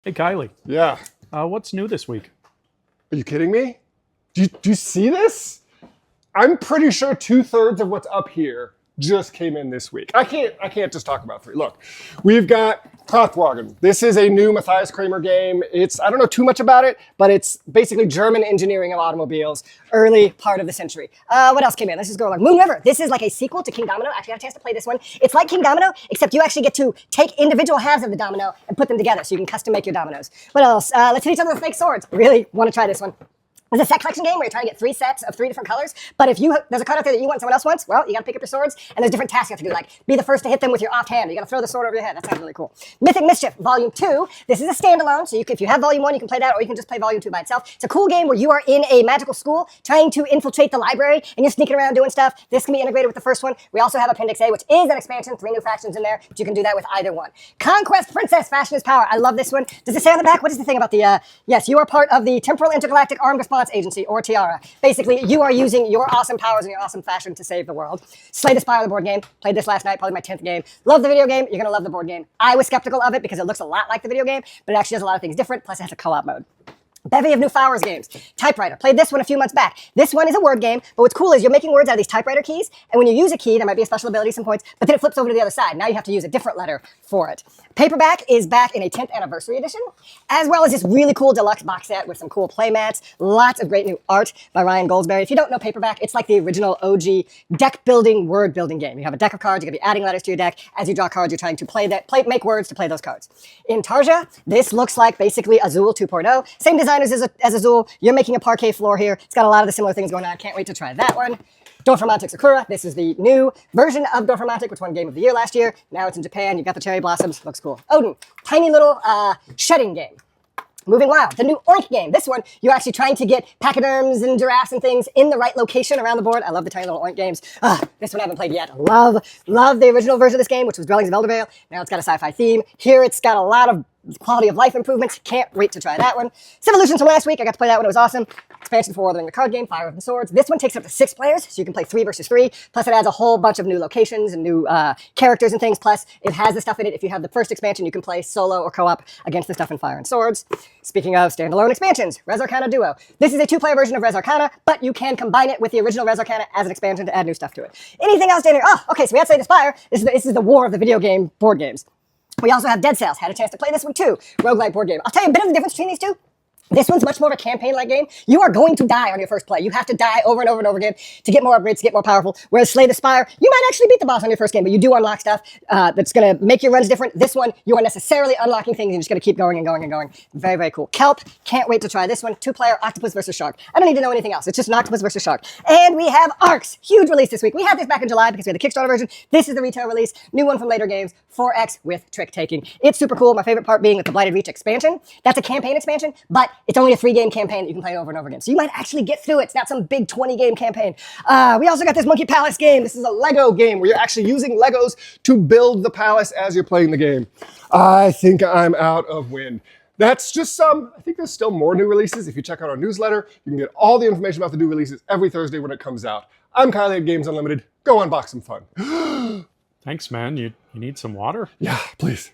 Hey, Kylie, Yeah. what's new this week? Are you kidding me? Do you see this? I'm pretty sure 2/3 of what's up here just came in this week. I can't just talk about three. Look, we've got Kraftwagen. This is a new Matthias Kramer game. I don't know too much about it, but it's basically German engineering of automobiles, early part of the century. What else came in? Let's just go along. Moon River. This is like a sequel to King Domino. Actually, I had a chance to play this one. It's like King Domino, except you actually get to take individual halves of the domino and put them together, so you can custom make your dominoes. What else? Let's hit each other with fake swords. Really want to try this one. It's a set collection game where you're trying to get 3 sets of 3 different colors. But if there's a card out there that you want, someone else wants, well, you gotta pick up your swords, and there's different tasks you have to do, like be the first to hit them with your offhand. You gotta throw the sword over your head. That sounds really cool. Mythic Mischief, Volume 2. This is a standalone, so if you have Volume 1, you can play that, or you can just play Volume 2 by itself. It's a cool game where you are in a magical school trying to infiltrate the library, and you're sneaking around doing stuff. This can be integrated with the first one. We also have Appendix A, which is an expansion, 3 new factions in there, but you can do that with either one. Conquest Princess, Fashion is Power. I love this one. Does it say on the back? What is the thing about the, yes, you are part of the Temporal Intergalactic Armed Response Agency, or TR. Basically, you are using your awesome powers and your awesome fashion to save the world. Slay the Spire, the board game. Played this last night, probably my 10th game. Love the video game. You're going to love the board game. I was skeptical of it because it looks a lot like the video game, but it actually does a lot of things different, plus it has a co-op mode. Bevy of New Flowers games. Typewriter. Played this one a few months back. This one is a word game, but what's cool is you're making words out of these typewriter keys, and when you use a key, there might be a special ability, some points, but then it flips over to the other side. Now you have to use a different letter for it. Paperback is back in a 10th anniversary edition, as well as this really cool deluxe box set with some cool playmats, lots of great new art by Ryan Goldsberry. If you don't know Paperback, it's like the original OG deck building, word building game. You have a deck of cards, you're gonna be adding letters to your deck. As you draw cards, you're trying to make words to play those cards. In Tarja, this looks like basically Azul 2.0. Same designers as Azul. You're making a parquet floor here. It's got a lot of the similar things going on. Can't wait to try that one. Dorfromantik Sakura. This is the new version of Dorfromantik, which won Game of the Year last year. Now it's in Japan. You got the cherry blossoms. Looks cool. Odin. Tiny little shedding game. Moving Wild, the new Oink game. This one, you're actually trying to get pachyderms and giraffes and things in the right location around the board. I love the tiny little Oink games. This one I haven't played yet. Love the original version of this game, which was Dwellings of Eldervale. Now it's got a sci-fi theme. Here it's got a lot of quality of life improvements. Can't wait to try that one. Civolutions from last week. I got to play that one. It was awesome. Expansion for World of the card game, Fire and Swords. This one takes up to 6 players, so you can play 3 versus 3. Plus it adds a whole bunch of new locations and new characters and things. Plus it has the stuff in it. If you have the first expansion, you can play solo or co-op against the stuff in Fire and Swords. Speaking of standalone expansions, Res Arcana Duo. This is a 2-player version of Res Arcana, but you can combine it with the original Res Arcana as an expansion to add new stuff to it. Anything else down here? Oh, okay, so we had Slay the Spire. This is the war of the video game board games. We also have Dead Cells. Had a chance to play this one too. Roguelike board game. I'll tell you a bit of the difference between these two. This one's much more of a campaign-like game. You are going to die on your first play. You have to die over and over and over again to get more upgrades, to get more powerful. Whereas Slay the Spire, you might actually beat the boss on your first game, but you do unlock stuff that's going to make your runs different. This one, you are necessarily unlocking things. You're just going to keep going and going and going. Very, very cool. Kelp, can't wait to try this one. 2-player Octopus versus Shark. I don't need to know anything else. It's just an Octopus versus Shark. And we have Arcs. Huge release this week. We had this back in July because we had the Kickstarter version. This is the retail release. New one from Later Games. 4X with trick taking. It's super cool. My favorite part being with the Blighted Reach expansion. That's a campaign expansion, but it's only a 3-game campaign that you can play over and over again. So you might actually get through it. It's not some big 20-game campaign. We also got this Monkey Palace game. This is a Lego game where you're actually using Legos to build the palace as you're playing the game. I think I'm out of wind. That's just some. I think there's still more new releases. If you check out our newsletter, you can get all the information about the new releases every Thursday when it comes out. I'm Kylie at Games Unlimited. Go unbox some fun. Thanks, man. You need some water? Yeah, please.